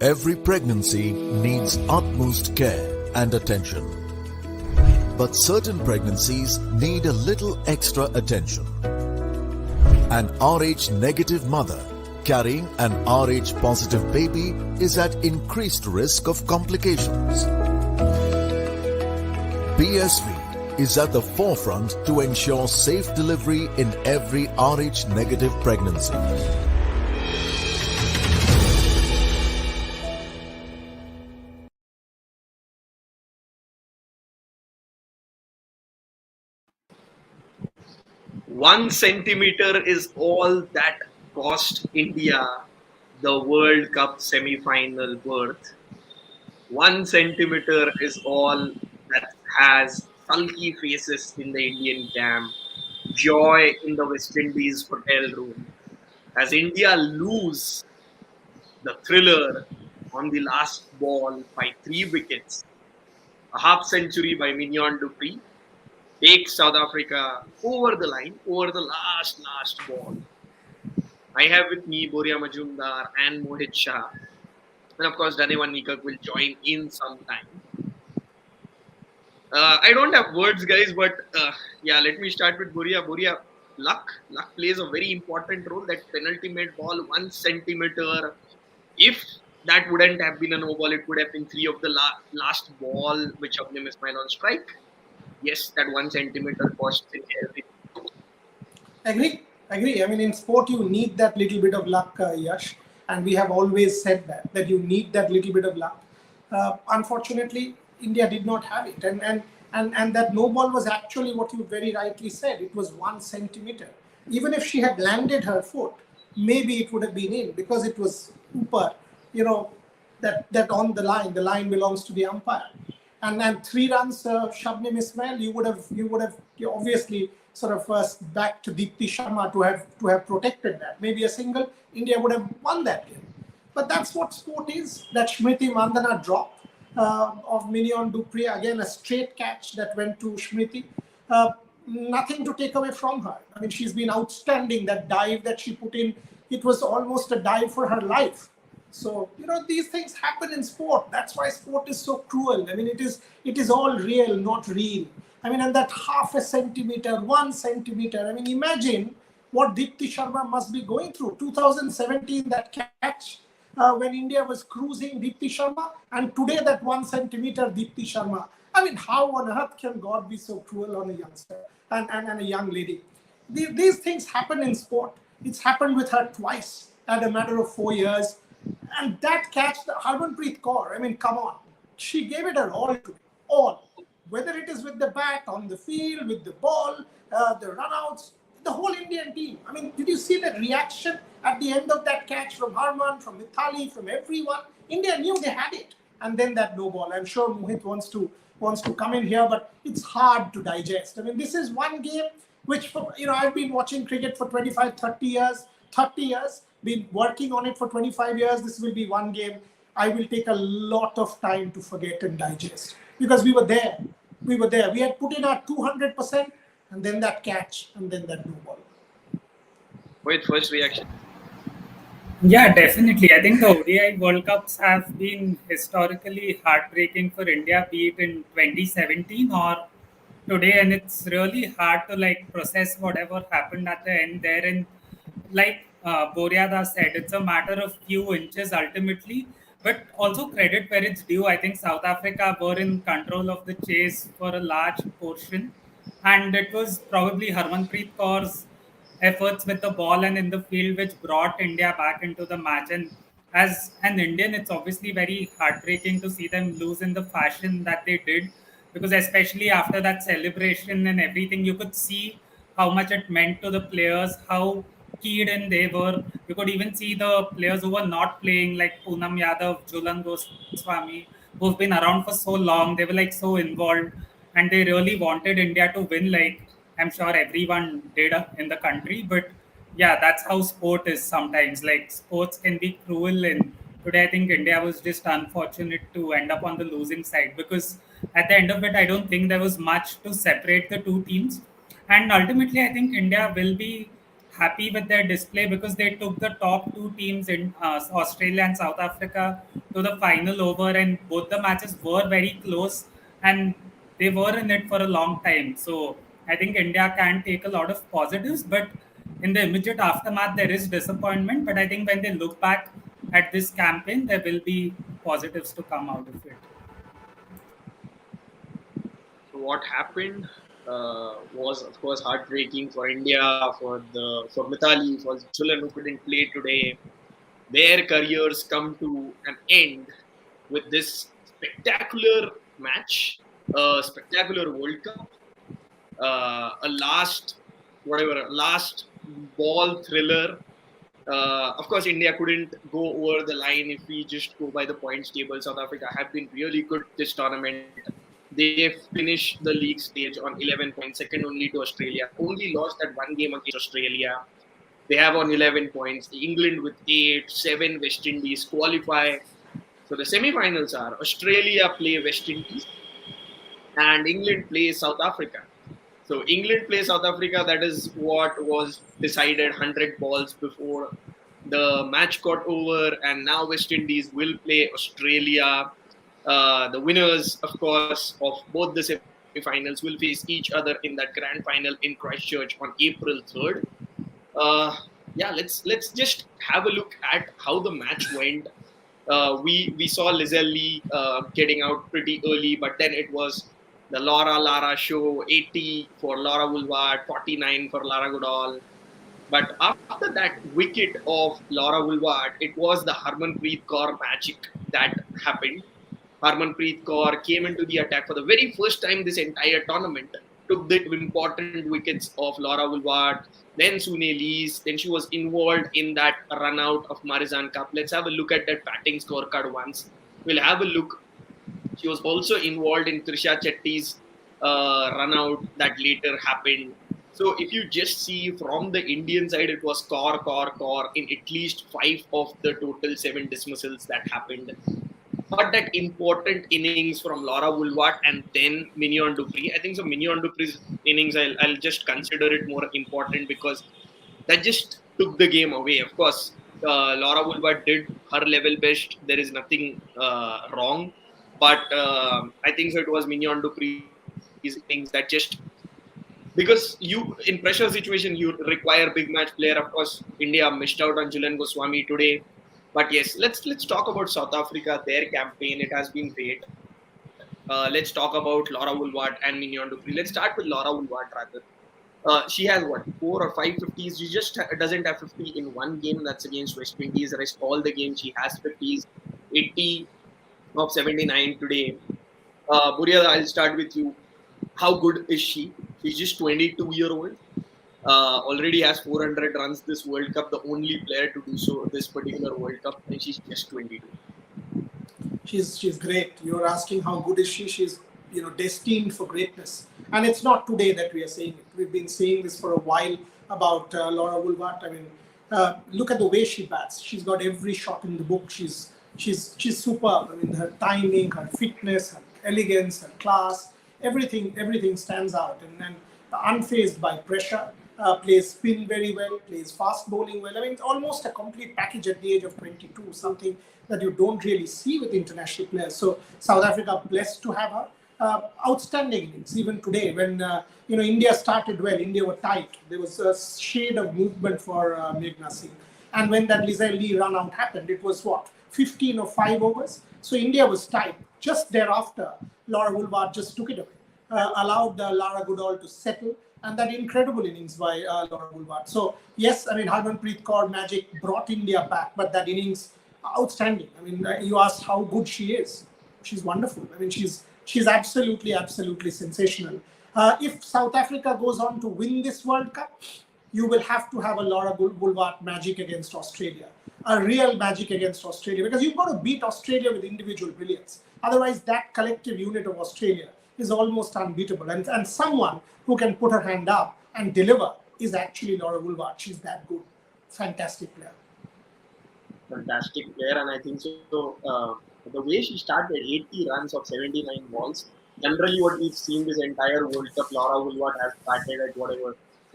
Every pregnancy needs utmost care and attention. But certain pregnancies need a little extra attention. An Rh negative mother carrying an Rh positive baby is at increased risk of complications. BSV is at the forefront to ensure safe delivery in every Rh negative pregnancy. One centimeter is all that cost India the World Cup semi-final berth. 1 centimeter is all that has sulky faces in the Indian camp, joy in the West Indies hotel room. As India lose the thriller on the last ball by 3 wickets, a half century by Mignon Dupree takes South Africa over the line, over the last ball. I have with me Boria Majumdar and Mohit Shah. And of course, Dane and Niekerk will join in sometime. I don't have words, guys, but yeah, let me start with Boria. Boria, luck plays a very important role. That penalty made ball 1 centimeter. If that wouldn't have been a no ball, it would have been three of the last ball which Abne Ismail on strike. Yes, that 1 centimeter costs in everything. Agree. I mean, in sport, you need that little bit of luck, Yash. And we have always said that you need that little bit of luck. Unfortunately, India did not have it. And that no ball was actually what you very rightly said. It was 1 centimeter. Even if she had landed her foot, maybe it would have been in because it was Upar, that on the line belongs to the umpire. And then 3 runs, Shabnim Ismail, you would have obviously sort of backed Deepti Sharma to have protected that. Maybe a single, India would have won that game. But that's what sport is. That Smriti Mandhana drop of Mignon Dupree, again a straight catch that went to Smriti. Nothing to take away from her. I mean, she's been outstanding. That dive that she put in, it was almost a dive for her life. So, these things happen in sport. That's why sport is so cruel. I mean, it is all real, not real. I mean, and that half a centimeter, 1 centimeter. I mean, imagine what Deepti Sharma must be going through. 2017, that catch when India was cruising Deepti Sharma, and today that 1 centimeter Deepti Sharma. I mean, how on earth can God be so cruel on a youngster and a young lady? These things happen in sport. It's happened with her twice at a matter of 4 years. And that catch, the Harmanpreet Kaur, I mean, come on. She gave it her all to me. All. Whether it is with the bat, on the field, with the ball, the runouts, the whole Indian team. I mean, did you see the reaction at the end of that catch from Harman, from Mithali, from everyone? India knew they had it. And then that no ball. I'm sure Mohit wants to come in here, but it's hard to digest. I mean, this is one game which, I've been watching cricket for 25, 30 years. Been working on it for 25 years. This will be one game I will take a lot of time to forget and digest because we were there. We had put in our 200% and then that catch and then that no ball. Wait, first reaction. Yeah, definitely. I think the ODI World Cups have been historically heartbreaking for India, be it in 2017 or today, and it's really hard to process whatever happened at the end there. And Boria said, it's a matter of few inches ultimately, but also credit where it's due. I think South Africa were in control of the chase for a large portion, and it was probably Harmanpreet Kaur's efforts with the ball and in the field which brought India back into the match. And as an Indian, it's obviously very heartbreaking to see them lose in the fashion that they did, because especially after that celebration and everything, you could see how much it meant to the players, how keyed in they were. You could even see the players who were not playing, like Poonam Yadav, Julan Goswami, who've been around for so long. They were so involved and they really wanted India to win, I'm sure everyone did in the country. But yeah, that's how sport is sometimes. Sports can be cruel, and today I think India was just unfortunate to end up on the losing side, because at the end of it, I don't think there was much to separate the two teams. And ultimately, I think India will be happy with their display because they took the top two teams in Australia and South Africa to the final over, and both the matches were very close and they were in it for a long time. So I think India can take a lot of positives, but in the immediate aftermath, there is disappointment. But I think when they look back at this campaign, there will be positives to come out of it. So what happened was, of course, heartbreaking for India, for Mithali, for children who couldn't play today. Their careers come to an end with this spectacular match, a spectacular World Cup, a last ball thriller. Of course, India couldn't go over the line if we just go by the points table. South Africa have been really good this tournament. They finished the league stage on 11 points, second only to Australia. Only lost that one game against Australia. They have on 11 points. England with 8, 7 West Indies qualify. So the semi-finals are Australia play West Indies and England plays South Africa. So England plays South Africa. That is what was decided 100 balls before the match got over. And now West Indies will play Australia. The winners, of course, of both the semi-finals will face each other in that grand final in Christchurch on April 3rd. Let's just have a look at how the match went. We saw Lizelle getting out pretty early, but then it was the Lara show, 80 for Laura Woolward, 49 for Lara Goodall. But after that wicket of Laura Woolward, it was the Harmanpreet Kaur magic that happened. Harmanpreet Kaur came into the attack for the very first time this entire tournament, took the important wickets of Laura Woolward, then Sune Lees, then she was involved in that run out of Marizan Cup. Let's have a look at that batting scorecard once. We'll have a look. She was also involved in Trisha Chetty's run out that later happened. So if you just see from the Indian side, it was Kaur in at least 5 of the total 7 dismissals that happened. But that important innings from Laura Woolward and then Mignon du Preez. I think so. Mignon du Preez's innings, I'll just consider it more important because that just took the game away. Of course, Laura Woolward did her level best. There is nothing wrong. But I think so. It was Mignon du Preez's innings that just, because you in pressure situation you require big match player. Of course, India missed out on Julian Goswami today. But yes, let's talk about South Africa, their campaign. It has been great. Let's talk about Laura Woolward and Mignon du Preez. Let's start with Laura Woolward rather. She has 4 or 5 50s. She just doesn't have 50 in one game. That's against West Indies. The rest all the games she has 50s. 80 of 79 today. Boria, I'll start with you. How good is she? She's just 22-year-old. Already has 400 runs this World Cup, the only player to do so this particular World Cup, and she's just 22. She's great. You're asking how good is she? She's destined for greatness, and it's not today that we are saying it. We've been saying this for a while about Laura Woolward. I mean, look at the way she bats. She's got every shot in the book. She's superb. I mean, her timing, her fitness, her elegance, her class, everything stands out, and unfazed by pressure. Plays spin very well, plays fast bowling well. I mean, it's almost a complete package at the age of 22, something that you don't really see with international players. So South Africa blessed to have her. Outstanding innings, even today when India started well. India were tight. There was a shade of movement for Meghna Singh. And when that Lizelle run out happened, it was 15 or 5 overs. So India was tight. Just thereafter, Laura Woolward just took it away, allowed Lara Goodall to settle. And that incredible innings by Laura Woolward. So yes, I mean, Harmanpreet Kaur magic brought India back, but that innings outstanding. I mean, you asked how good she is. She's wonderful. I mean, she's absolutely sensational. If South Africa goes on to win this World Cup, you will have to have a Laura Woolward magic against Australia, a real magic against Australia, because you've got to beat Australia with individual brilliance. Otherwise, that collective unit of Australia is almost unbeatable. And someone who can put her hand up and deliver is actually Laura Woolward. She's that good. Fantastic player. Fantastic player, and I think so. The way she started 80 runs of 79 balls, generally what we've seen this entire World Cup, Laura Woolward has batted at 70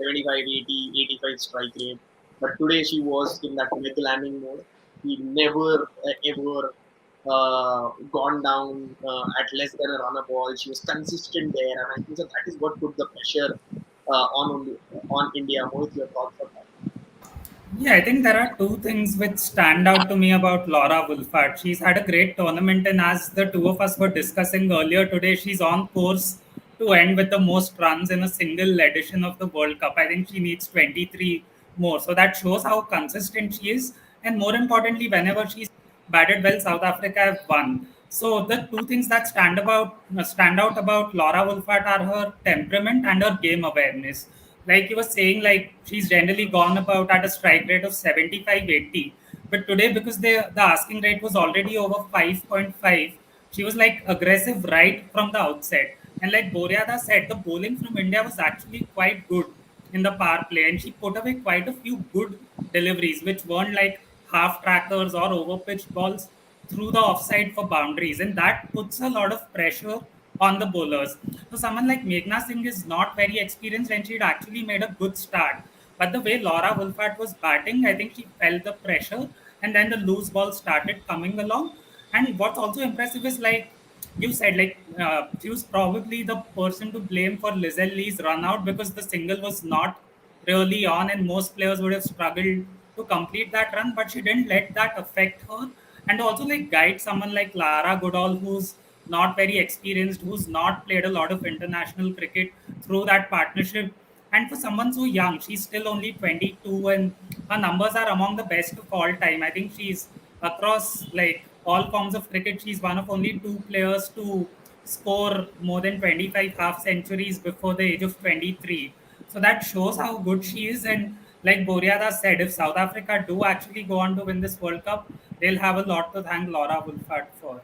75, 80, 85 strike rate. But today she was in that mid-landing mode. He never ever gone down at less than a run a ball. She was consistent there, and I think that is what put the pressure on India. Mohit, your thoughts on that? Yeah, I think there are two things which stand out to me about Laura Wolfart. She's had a great tournament, and as the two of us were discussing earlier today, she's on course to end with the most runs in a single edition of the World Cup. I think she needs 23 more. So that shows how consistent she is. And more importantly, whenever she's batted well, South Africa have won. So the two things that stand out about Laura Wolfart are her temperament and her game awareness. Like you were saying, like she's generally gone about at a strike rate of 75, 80. But today, because the asking rate was already over 5.5, she was like aggressive right from the outset. And like Boria said, the bowling from India was actually quite good in the power play, and she put away quite a few good deliveries, which weren't like half trackers or overpitched balls through the offside for boundaries, and that puts a lot of pressure on the bowlers. So someone like Meghna Singh is not very experienced, and she'd actually made a good start. But the way Laura Wolfart was batting, I think she felt the pressure, and then the loose ball started coming along. And what's also impressive is like you said, like she was probably the person to blame for Lizelle Lee's run out because the single was not really on, and most players would have struggled to complete that run. But she didn't let that affect her, and also like guide someone like Lara Goodall, who's not very experienced, who's not played a lot of international cricket through that partnership. And for someone so young, she's still only 22, and her numbers are among the best of all time. I think she's across like all forms of cricket, she's one of only two players to score more than 25 half centuries before the age of 23. So that shows how good she is. And like Boria said, if South Africa do actually go on to win this World Cup, they'll have a lot to thank Laura Wolfart for.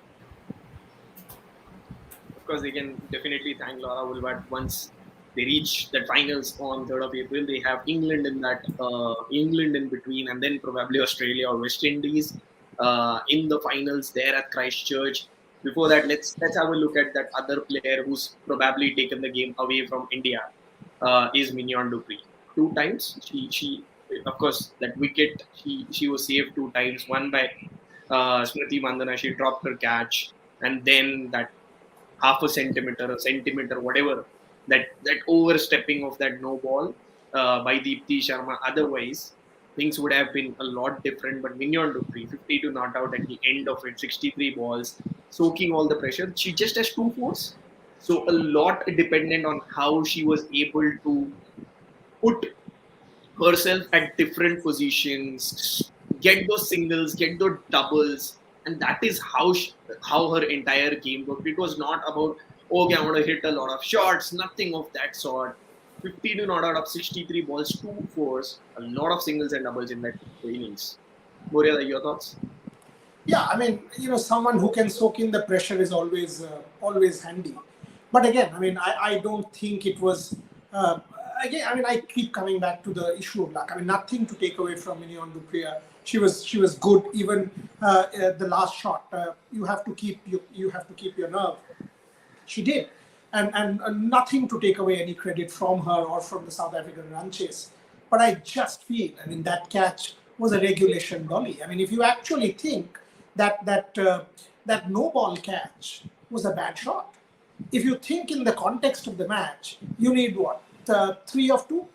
Of course, they can definitely thank Laura Woolward once they reach the finals on 3rd of April. They have England in that England in between, and then probably Australia or West Indies in the finals there at Christchurch. Before that, let's have a look at that other player who's probably taken the game away from India. Is Mignon du Preez. 2 times she of course that wicket she was saved 2 times. One by Smriti Mandana, she dropped her catch, and then that half a centimeter, whatever, that overstepping of that no ball by Deepti Sharma. Otherwise, things would have been a lot different. But Mignon du Preez, 52 not out at the end of it, 63 balls, soaking all the pressure. She just has 2 fours. So a lot dependent on how she was able to put herself at different positions, get those singles, get those doubles, and that is how her entire game worked. It was not about okay, I want to hit a lot of shots, nothing of that sort. 52 not out of 63 balls, 2 fours, a lot of singles and doubles in that innings. Boria, your thoughts? Yeah, I mean, someone who can soak in the pressure is always handy. But again, I mean, I don't think it was. Again, I mean, I keep coming back to the issue of luck. I mean, nothing to take away from Mignon du Preez. She was good. Even the last shot, you have to keep your nerve. She did, and nothing to take away any credit from her or from the South African run chase. But I just feel, I mean, that catch was a regulation dolly. I mean, if you actually think that no ball catch was a bad shot, if you think in the context of the match, you need what? 3 of 2.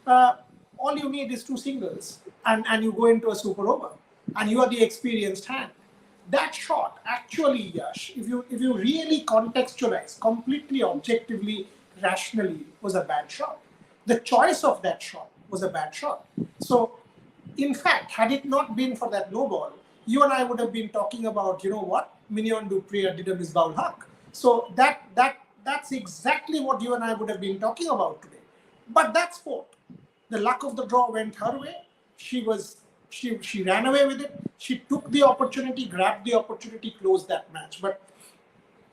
All you need is 2 singles, and you go into a super over, and you are the experienced hand. That shot, actually, Yash, if you really contextualize, completely objectively, rationally, was a bad shot. The choice of that shot was a bad shot. So, in fact, had it not been for that no ball, you and I would have been talking about, Mignon du Preez did a misbowl huck. So that's exactly what you and I would have been talking about today. But that's sport. The luck of the draw went her way. She ran away with it. She took the opportunity, grabbed the opportunity, closed that match. But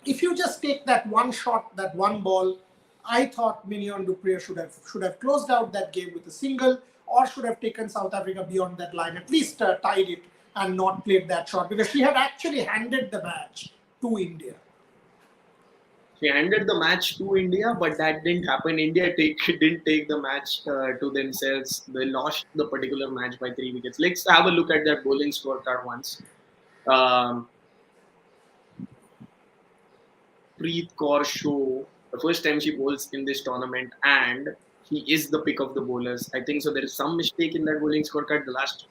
if you just take that one shot, that one ball, I thought Mignon du Preez should have closed out that game with a single, or should have taken South Africa beyond that line, at least tied it and not played that shot, because she had actually handed the match to India. She handed the match to India, but that didn't happen. India didn't take the match to themselves. They lost the particular match by 3 wickets. Let's have a look at that bowling scorecard once. Um, Preet Kaur Show, the first time she bowls in this tournament, and he is the pick of the bowlers. I think so. There is some mistake in that bowling scorecard. The last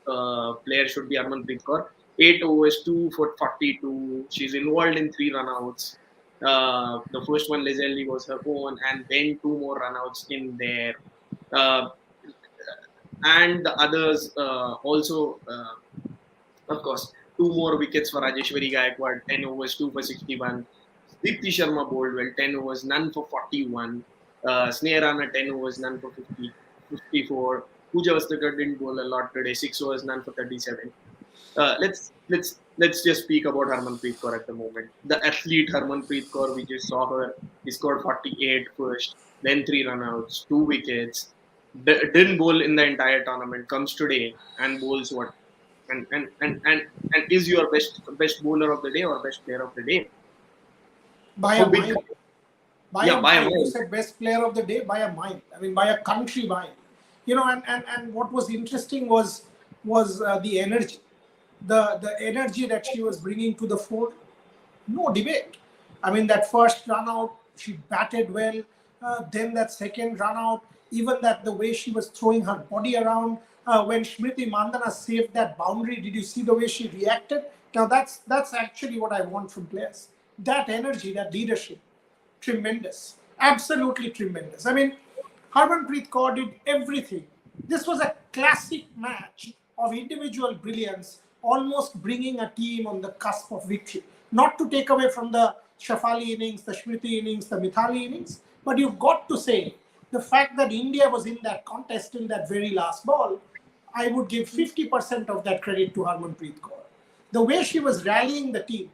player should be Preet Kaur. 8 overs, 2 for 42. She's involved in 3 runouts. The first one, Leslie, was her own, and then 2 more runouts in there. Uh, and the others also, of course, 2 more wickets for Rajeshwari Gaikwad, 10 overs, 2 for 61. Deepti Sharma bowled well, 10 overs, none for 41. Sneha Rana, 10 overs, none for 50, 54. Pooja Vastakar didn't bowl a lot today, 6 overs, none for 37. Let's just speak about Harmanpreet Kaur at the moment. The athlete Harmanpreet Kaur, we just saw her. He scored 48 first, then 3 runouts, 2 wickets. Didn't bowl in the entire tournament. Comes today and bowls what? And is your best bowler of the day or best player of the day? By So a big, mile. By yeah, a by a mile. You mile. said best player of the day by a mile. I mean, by a country mile. You know, and what was interesting was the energy, the energy that she was bringing to the fore. No debate. I mean, that first run out, she batted well. Then that second run out, even that the way she was throwing her body around when Smriti Mandana saved that boundary. Did you see the way she reacted? Now that's actually what I want from players. That energy, that leadership, tremendous, absolutely tremendous. I mean, Harmanpreet Kaur did everything. This was a classic match of individual brilliance, almost bringing a team on the cusp of victory. Not to take away from the Shafali innings, the Smriti innings, the Mithali innings, but you've got to say the fact that India was in that contest in that very last ball, I would give 50% of that credit to Harmanpreet Kaur. The way she was rallying the team,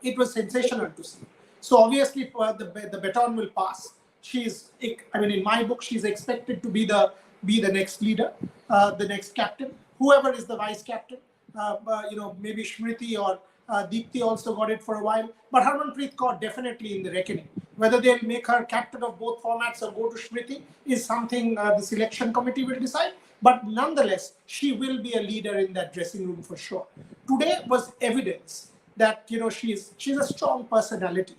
it was sensational to see. So obviously, the baton will pass. She's, I mean, in my book, she's expected to be the next leader, the next captain, whoever is the vice captain. Maybe Smriti or Deepti also got it for a while. But Harmanpreet Kaur definitely in the reckoning. Whether they'll make her captain of both formats or go to Smriti is something the selection committee will decide. But nonetheless, she will be a leader in that dressing room for sure. Today was evidence that she's a strong personality,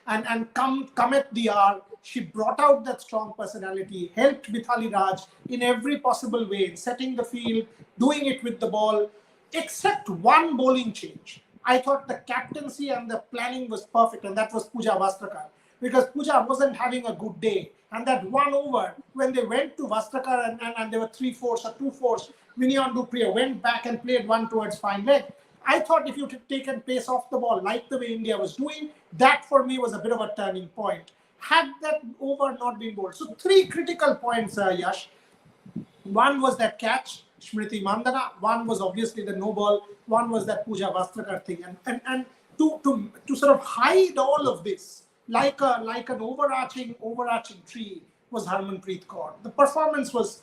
and come at the hour, she brought out that strong personality, helped Mithali Raj in every possible way, in setting the field, doing it with the ball, except one bowling change. I thought the captaincy and the planning was perfect, and that was Pooja Vastrakar, because Pooja wasn't having a good day. And that 1 over, when they went to Vastrakar and there were 3 fours or 2 fours, Mignon Dupriya went back and played one towards fine leg. I thought if you had taken pace off the ball like the way India was doing, that for me was a bit of a turning point. Had that over not been bowled. So 3 critical points, Yash. One was that catch, Smriti Mandana. One was obviously the no ball. One was that Pooja Vastrakar thing. And to sort of hide all of this, like an overarching tree, was Harmanpreet Kaur. The performance was,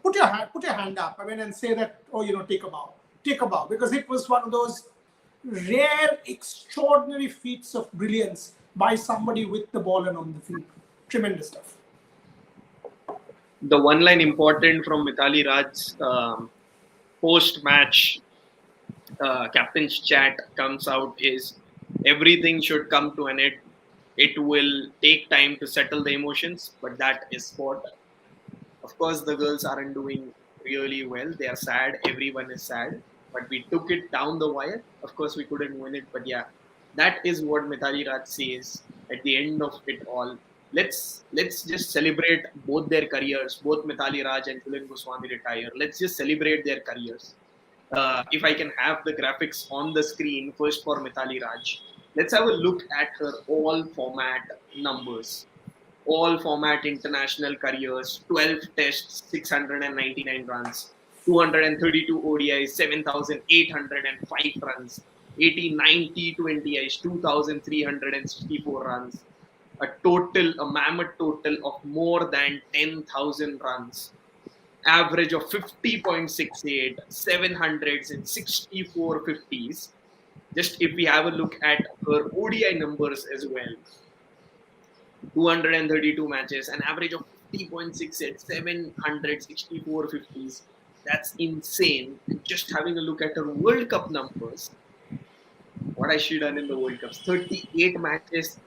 put your hand up, I mean, and say that, take a bow. Take a bow, because it was one of those rare, extraordinary feats of brilliance by somebody with the ball and on the field. Tremendous stuff. The one line important from Mithali Raj's post-match captain's chat comes out is, everything should come to an end. It will take time to settle the emotions, but that is sport. Of course, the girls aren't doing really well. They are sad. Everyone is sad. But we took it down the wire. Of course, we couldn't win it. But yeah, that is what Mithali Raj says at the end of it all. Let's just celebrate both their careers. Both Mithali Raj and Kulin Goswami retire. Let's just celebrate their careers. If I can have the graphics on the screen first for Mithali Raj. Let's have a look at her all format numbers. All format international careers, 12 tests, 699 runs, 232 ODIs, 7,805 runs, 89 T20Is, 2,364 runs, a mammoth total of more than 10,000 runs, average of 50.68, 700s and 64 50s. Just if we have a look at her ODI numbers as well, 232 matches, an average of 50.6 at 764 50s. That's insane. And just having a look at her World Cup numbers, what has she done in the World Cups? 38 matches,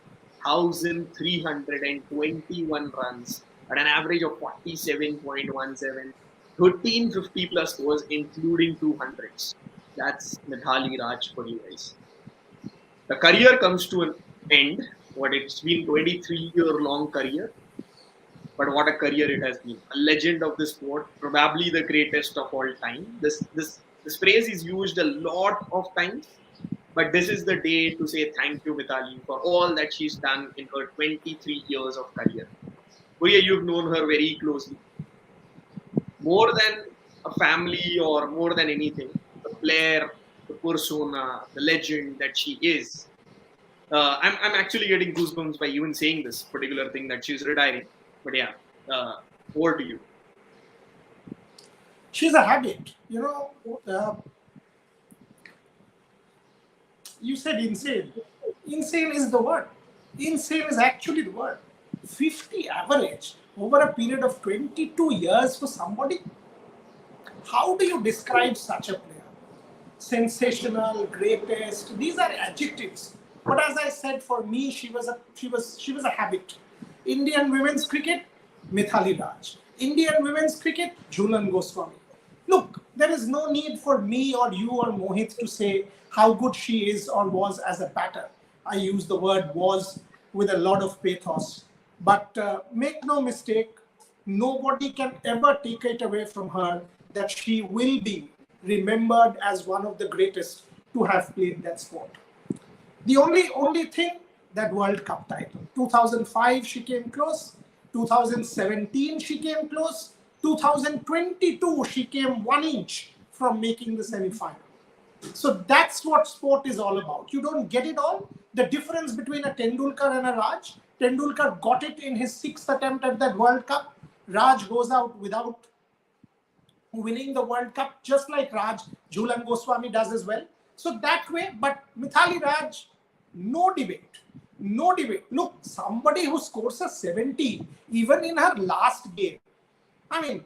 1,321 runs at an average of 47.17, 1350 plus scores, including 200s. That's Mithali Raj for you guys. The career comes to an end. What it's been 23-year long career, but what a career it has been. A legend of the sport, probably the greatest of all time. This phrase is used a lot of times, but this is the day to say thank you, Mithali, for all that she's done in her 23 years of career. Boria, you've known her very closely. More than a family or more than anything, the player, the persona, the legend that she is. I'm actually getting goosebumps by even saying this particular thing that she's retiring. But yeah, over to you. She's a habit. You said insane. Insane is the word. Insane is actually the word. 50 average over a period of 22 years for somebody. How do you describe such a player? Sensational, greatest. These are adjectives. But as I said, for me, she was a habit. Indian women's cricket, Mithali Raj. Indian women's cricket, Jhulan Goswami. Look, there is no need for me or you or Mohit to say how good she is or was as a batter. I use the word was with a lot of pathos. But make no mistake, nobody can ever take it away from her that she will be remembered as one of the greatest to have played that sport. The only thing, that World Cup title. 2005 she came close. 2017 she came close. 2022 she came 1 inch from making the semi-final. So that's what sport is all about. You don't get it all. The difference between a Tendulkar and a Raj, Tendulkar got it in his 6th attempt at that World Cup. Raj goes out without winning the World Cup, just like Raj, Jhulan Goswami does as well. So that way, but Mithali Raj, no debate. No debate. Look, somebody who scores a 70, even in her last game. I mean,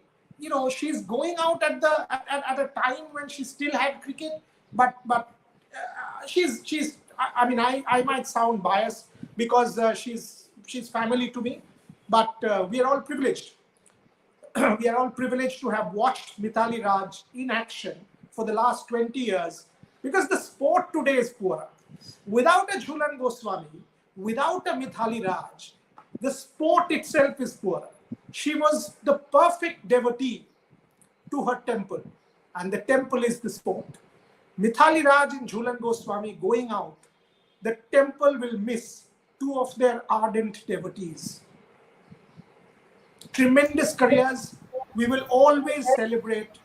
she's going out at a time when she still had cricket, but she's. I mean, I might sound biased because she's family to me, but we are all privileged. We are all privileged to have watched Mithali Raj in action for the last 20 years because the sport today is poorer. Without a Jhulan Goswami, without a Mithali Raj, the sport itself is poorer. She was the perfect devotee to her temple, and the temple is the sport. Mithali Raj and Jhulan Goswami going out, the temple will miss two of their ardent devotees. Tremendous careers, we will always celebrate,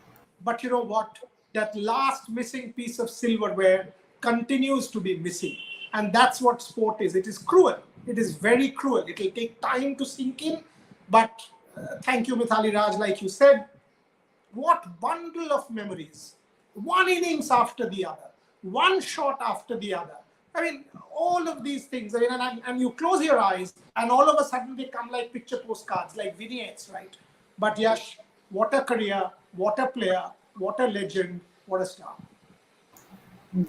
but you know what? That last missing piece of silverware continues to be missing. And that's what sport is. It is cruel. It is very cruel. It will take time to sink in. But thank you, Mithali Raj, like you said. What bundle of memories. One innings after the other. One shot after the other. I mean, all of these things. I mean, and you close your eyes and all of a sudden they come like picture postcards, like vignettes, right? But Yash, what a career, what a player, what a legend, what a star.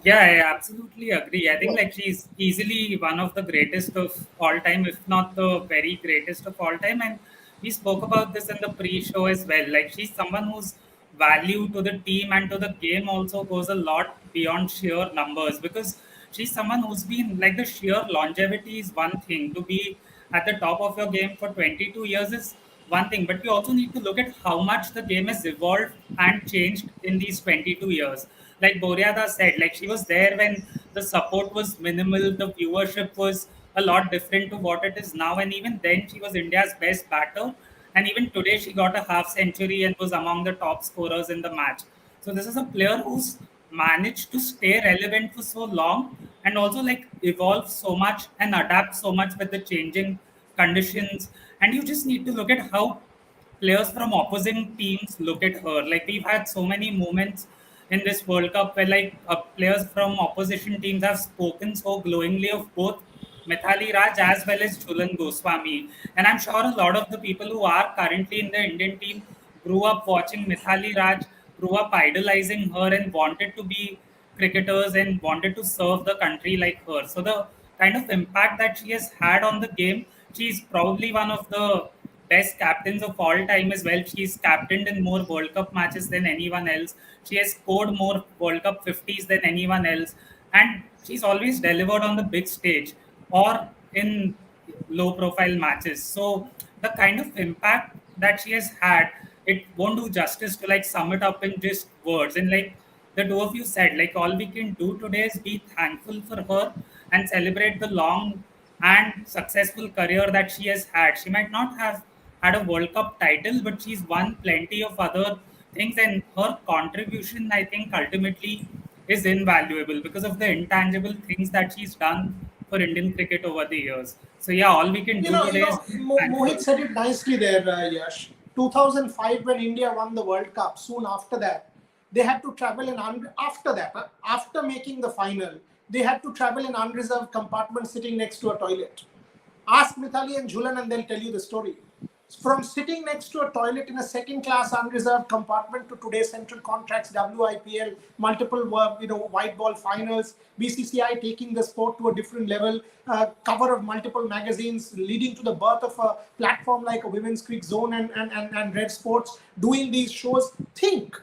Yeah, I absolutely agree. I think like she's easily one of the greatest of all time, if not the very greatest of all time. And we spoke about this in the pre-show as well. Like she's someone whose value to the team and to the game also goes a lot beyond sheer numbers because she's someone who's been like the sheer longevity is one thing. To be at the top of your game for 22 years is one thing, but we also need to look at how much the game has evolved and changed in these 22 years. Like Boria said, like she was there when the support was minimal, the viewership was a lot different to what it is now, and even then she was India's best batter. And even today she got a half century and was among the top scorers in the match. So this is a player who's managed to stay relevant for so long and also like evolve so much and adapt so much with the changing conditions. And you just need to look at how players from opposing teams look at her. Like we've had so many moments in this World Cup where like players from opposition teams have spoken so glowingly of both Mithali Raj as well as Jhulan Goswami. And I'm sure a lot of the people who are currently in the Indian team grew up watching Mithali Raj, grew up idolizing her, and wanted to be cricketers and wanted to serve the country like her. So the kind of impact that she has had on the game, she's probably one of the best captains of all time as well. She's captained in more World Cup matches than anyone else. She has scored more World Cup 50s than anyone else. And she's always delivered on the big stage or in low profile matches. So the kind of impact that she has had, it won't do justice to like sum it up in just words. And like the two of you said, like all we can do today is be thankful for her and celebrate the long and successful career that she has had. She might not have had a World Cup title, but she's won plenty of other things, and her contribution, I think, ultimately is invaluable because of the intangible things that she's done for Indian cricket over the years. So yeah, all we can do today is be Mohit thankful. said it nicely there, Yash. 2005, when India won the World Cup, soon after that, they had to travel in after that, after making the final, they had to travel in unreserved compartment sitting next to a toilet. Ask Mithali and Jhulan and they'll tell you the story. From sitting next to a toilet in a second class unreserved compartment to today's central contracts, WIPL, multiple white ball finals, BCCI taking the sport to a different level, cover of multiple magazines, leading to the birth of a platform like a Women's Cricket Zone and Red Sports, doing these shows. Think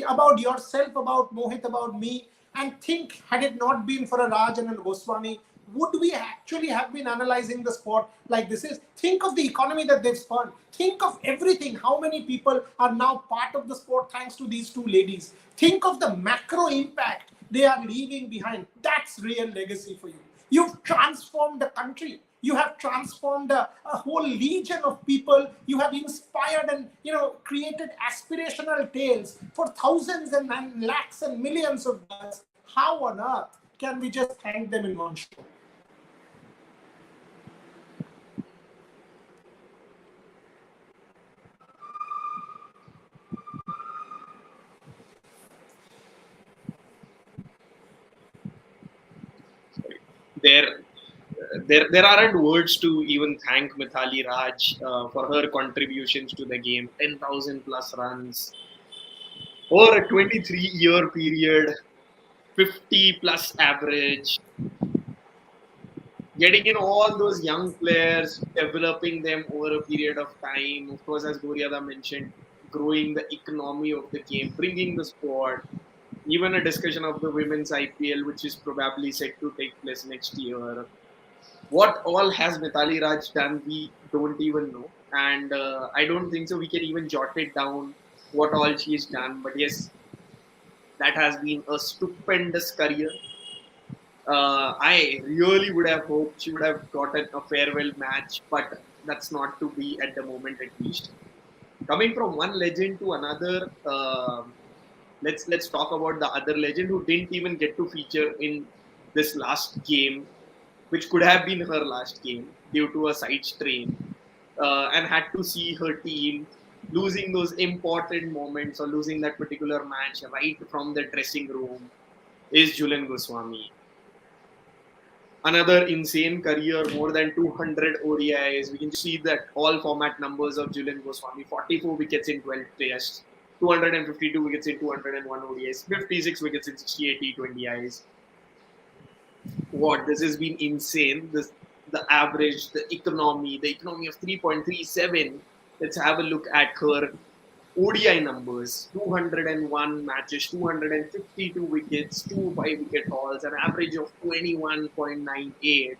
about yourself, about Mohit, about me, and think, had it not been for a Raj and a Goswami, would we actually have been analyzing the sport like this is? Think of the economy that they've spun. Think of everything. How many people are now part of the sport thanks to these two ladies? Think of the macro impact they are leaving behind. That's real legacy for you. You've transformed the country. You have transformed a whole legion of people. You have inspired and created aspirational tales for thousands and lakhs and millions of girls. How on earth can we just thank them in one show? There, there aren't words to even thank Mithali Raj for her contributions to the game. 10,000 plus runs over a 23-year period, 50 plus average, getting in all those young players, developing them over a period of time. Of course, as Boria mentioned, growing the economy of the game, bringing the sport. Even a discussion of the women's IPL, which is probably set to take place next year. What all has Mithali Raj done, we don't even know. And I don't think so we can even jot it down what all she's done. But yes, that has been a stupendous career. I really would have hoped she would have gotten a farewell match, but that's not to be at the moment, at least. Coming from one legend to another, let's talk about the other legend who didn't even get to feature in this last game, which could have been her last game due to a side strain, and had to see her team losing those important moments or losing that particular match right from the dressing room, is Jhulan Goswami. Another insane career, more than 200 ODIs. We can see that all format numbers of Jhulan Goswami: 44 wickets in 12 tests, 252 wickets in 201 ODIs, 56 wickets in 68 T20Is. This has been insane. The average, the economy of 3.37. Let's have a look at her ODI numbers: 201 matches, 252 wickets, 5 wicket hauls, an average of 21.98.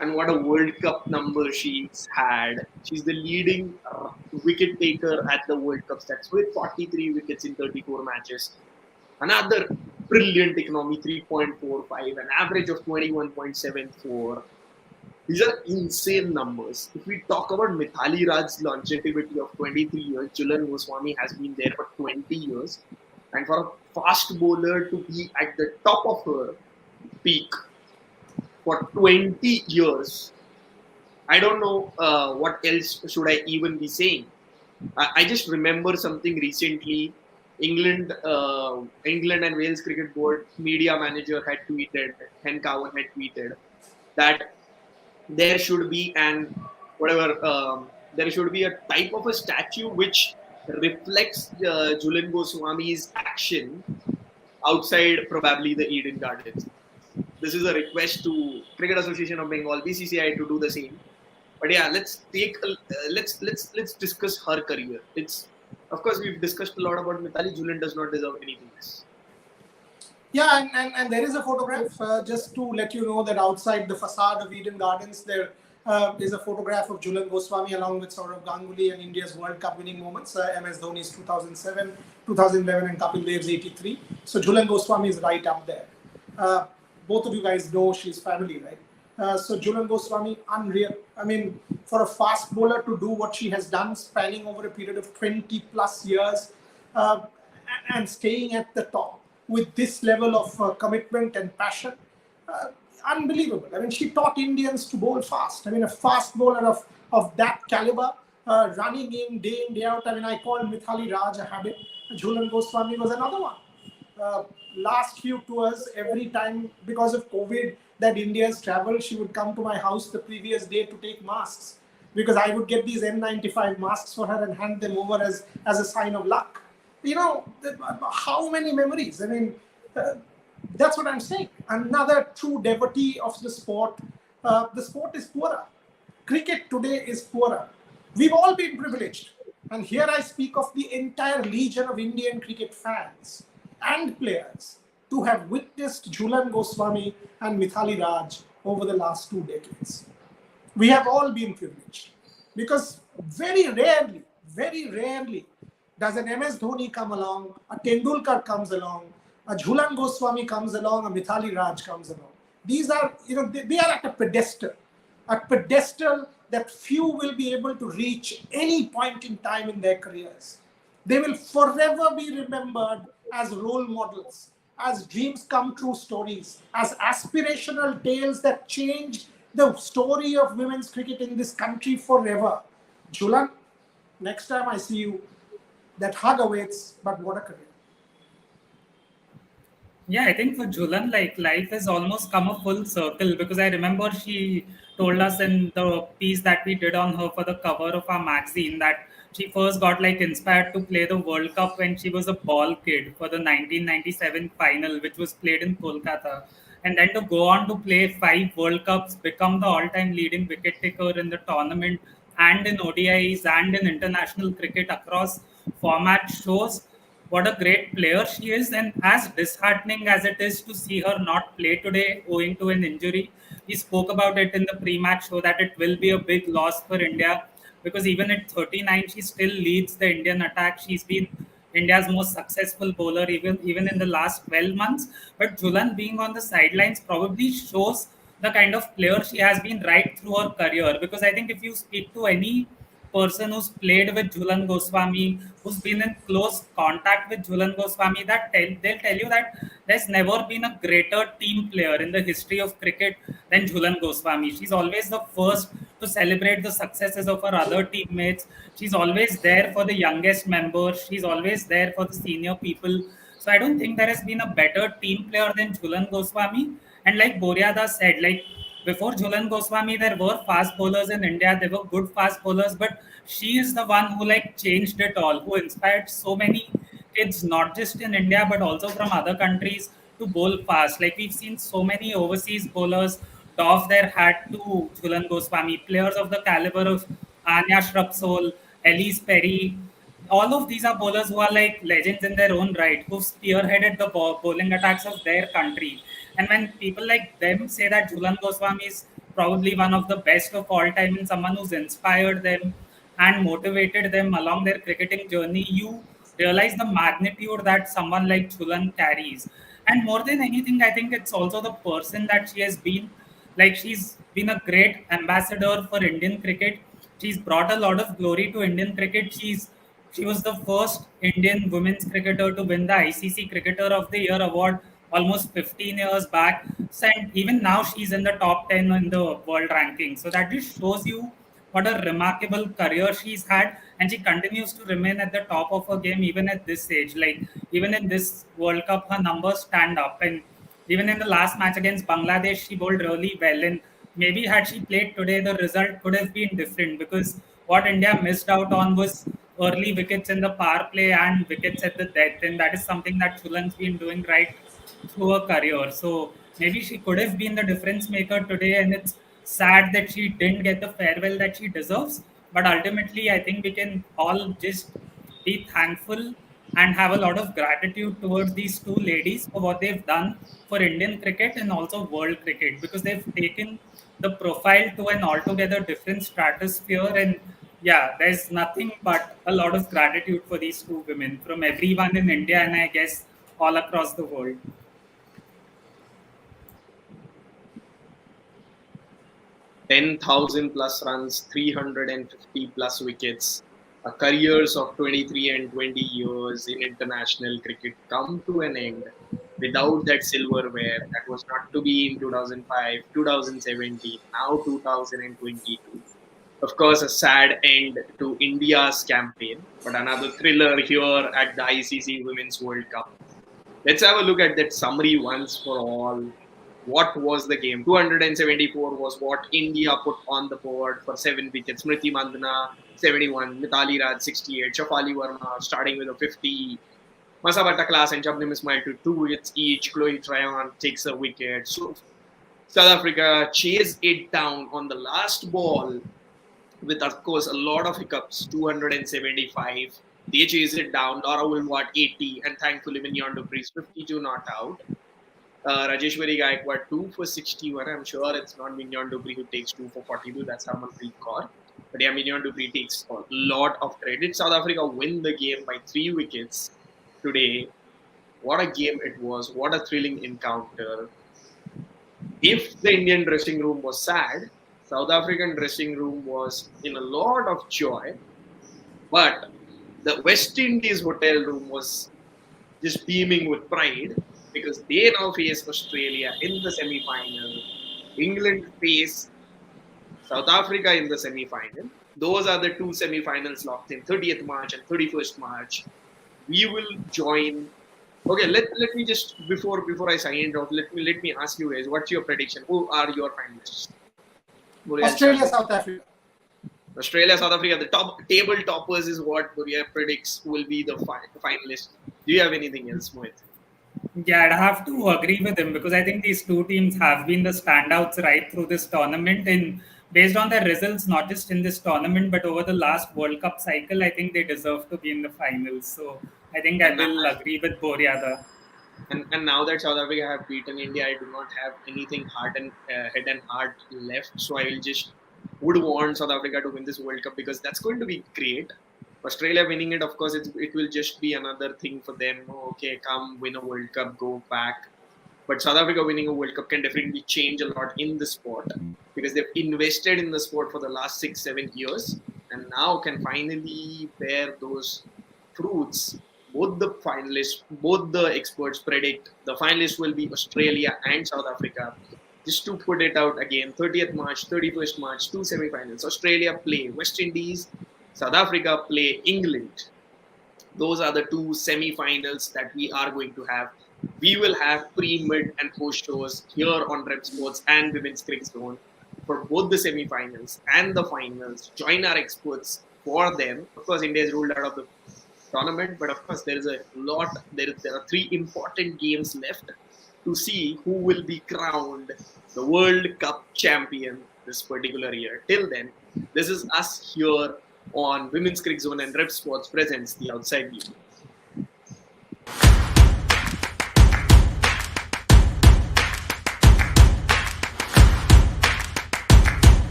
And what a World Cup number she's had. She's the leading wicket taker at the World Cup stats with 43 wickets in 34 matches. Another brilliant economy, 3.45, an average of 21.74. These are insane numbers. If we talk about Mithali Raj's longevity of 23 years, Jhulan Goswami has been there for 20 years. And for a fast bowler to be at the top of her peak for 20 years, I don't know what else should I even be saying. I just remember something recently. England and Wales Cricket Board media manager had tweeted, Hen Cowan had tweeted, that there should be an whatever there should be a type of a statue which reflects Julian Goswami's action outside probably the Eden Gardens. This is a request to Cricket Association of Bengal, BCCI, to do the same. But yeah, let's discuss her career. It's, of course, we've discussed a lot about Mithali. Julian does not deserve anything less. Yeah, and there is a photograph, just to let you know that outside the facade of Eden Gardens, there is a photograph of Julian Goswami along with Saurav Ganguly and India's World Cup winning moments, MS Dhoni's 2007, 2011 and Kapil Dev's 83. So Julian Goswami is right up there. Both of you guys know she's family, right? So Julian Goswami, unreal. I mean, for a fast bowler to do what she has done, spanning over a period of 20 plus years and staying at the top with this level of commitment and passion, unbelievable. I mean, she taught Indians to bowl fast. I mean, a fast bowler of that caliber, running in, day out. I mean, I call Mithali Raj a habit. Julian Goswami was another one. Last few tours, every time because of COVID that India's travel, she would come to my house the previous day to take masks, because I would get these N95 masks for her and hand them over as a sign of luck. You know, how many memories? I mean, that's what I'm saying. Another true devotee of the sport. The sport is poorer. Cricket today is poorer. We've all been privileged. And here I speak of the entire legion of Indian cricket fans and players to have witnessed Julian Goswami and Mithali Raj over the last 2 decades. We have all been privileged, because very rarely does an MS Dhoni come along, a Tendulkar comes along, a Julian Goswami comes along, a Mithali Raj comes along. These are, they are at a pedestal that few will be able to reach any point in time in their careers. They will forever be remembered as role models, as dreams come true stories, as aspirational tales that changed the story of women's cricket in this country forever. Julian, next time I see you, that hug awaits, but what a career. Yeah, I think for Julan, like life has almost come a full circle, because I remember she told us in the piece that we did on her for the cover of our magazine that she first got like inspired to play the World Cup when she was a ball kid for the 1997 final, which was played in Kolkata. And then to go on to play 5 World Cups, become the all-time leading wicket taker in the tournament and in ODIs and in international cricket across formats, shows what a great player she is. And as disheartening as it is to see her not play today owing to an injury, we spoke about it in the pre-match show that it will be a big loss for India, because even at 39 she still leads the Indian attack. She's been India's most successful bowler even in the last 12 months. But Julan being on the sidelines probably shows the kind of player she has been right through her career, because I think if you speak to any person who's played with Julan Goswami, who's been in close contact with Julan Goswami, they'll tell you that there's never been a greater team player in the history of cricket than Julan Goswami. She's always the first to celebrate the successes of her other teammates. She's always there for the youngest members. She's always there for the senior people. So I don't think there has been a better team player than Julan Goswami. And like Boria said, like before Julan Goswami, there were fast bowlers in India. There were good fast bowlers, but she is the one who like changed it all, who inspired so many kids, not just in India, but also from other countries to bowl fast. Like we've seen so many overseas bowlers doff their hat to Julan Goswami, players of the caliber of Anya Shrubsole, Elise Perry. All of these are bowlers who are like legends in their own right, who've spearheaded the bowling attacks of their country. And when people like them say that Julan Goswami is probably one of the best of all time and someone who's inspired them and motivated them along their cricketing journey, you realize the magnitude that someone like Julan carries. And more than anything, I think it's also the person that she has been. Like she's been a great ambassador for Indian cricket. She's brought a lot of glory to Indian cricket. She was the first Indian women's cricketer to win the ICC Cricketer of the Year award almost 15 years back. So, and even now she's in the top 10 in the world ranking. So that just shows you what a remarkable career she's had, and she continues to remain at the top of her game even at this age. Like even in this World Cup, her numbers stand up, and even in the last match against Bangladesh, she bowled really well. And maybe had she played today, the result could have been different, because what India missed out on was early wickets in the power play and wickets at the death, and that is something that Chulan's been doing right through her career. So maybe she could have been the difference maker today, and it's sad that she didn't get the farewell that she deserves. But ultimately, I think we can all just be thankful and have a lot of gratitude towards these two ladies for what they've done for Indian cricket and also world cricket, because they've taken the profile to an altogether different stratosphere. And yeah, there's nothing but a lot of gratitude for these two women from everyone in India and I guess all across the world. 10,000 plus runs, 350 plus wickets, careers of 23 and 20 years in international cricket come to an end without that silverware that was not to be in 2005, 2017, now 2022. Of course, a sad end to India's campaign, but another thriller here at the ICC Women's World Cup. Let's have a look at that summary once for all. What was the game? 274 was what India put on the board for 7 wickets. Smriti Mandana 71, Mithali Raj 68, Shafali Verma starting with a 50, Masabata Class and Shabnim Ismail to 2 wickets each. Chloe Tryon takes a wicket. So South Africa chased it down on the last ball with, of course, a lot of hiccups. 275. They chased it down. Laura Wilwart 80, and thankfully Mignon du Preez 52 not out. Rajeshwari Gaikwad 2 for 61. I'm sure it's not Mignon du Preez who takes 2 for 42. That's Harmanpreet Kaur. But yeah, Mignon du Preez takes a lot of credit. South Africa win the game by 3 wickets today. What a game it was. What a thrilling encounter. If the Indian dressing room was sad, South African dressing room was in a lot of joy. But the West Indies hotel room was just beaming with pride, because they now face Australia in the semi-final. England face South Africa in the semi-final. Those are the two semi-finals locked in, 30th March and 31st March. We will join. Okay, let me just before I sign off, let me ask you guys, what's your prediction? Who are your finalists? Australia, South Africa. Australia, South Africa, the top table toppers is what Boria predicts will be the finalists. Do you have anything else, Mohit? Yeah, I'd have to agree with him, because I think these two teams have been the standouts right through this tournament. And based on their results, not just in this tournament, but over the last World Cup cycle, I think they deserve to be in the finals. So I think I will agree with Boria there. And now that South Africa have beaten India, I do not have anything head and heart left. So I will just would want South Africa to win this World Cup, because that's going to be great. Australia winning it, of course, it will just be another thing for them. Oh, okay, come win a World Cup, go back. But South Africa winning a World Cup can definitely change a lot in the sport, because they've invested in the sport for the last 6-7 years, and now can finally bear those fruits. Both the finalists, both the experts predict the finalists will be Australia and South Africa. Just to put it out again, 30th March, 31st March, 2 semi-finals. Australia play West Indies, South Africa play England. Those are the 2 semi-finals that we are going to have. We will have pre, mid and post shows here on Rep Sports and Women's Cricket Zone for both the semi-finals and the finals. Join our experts for them. Of course, India is ruled out of the tournament, but of course there is a lot. There are 3 important games left to see who will be crowned the World Cup champion this particular year. Till then, this is us here on Women's Cricket Zone and Rep Sports presents The Outside View.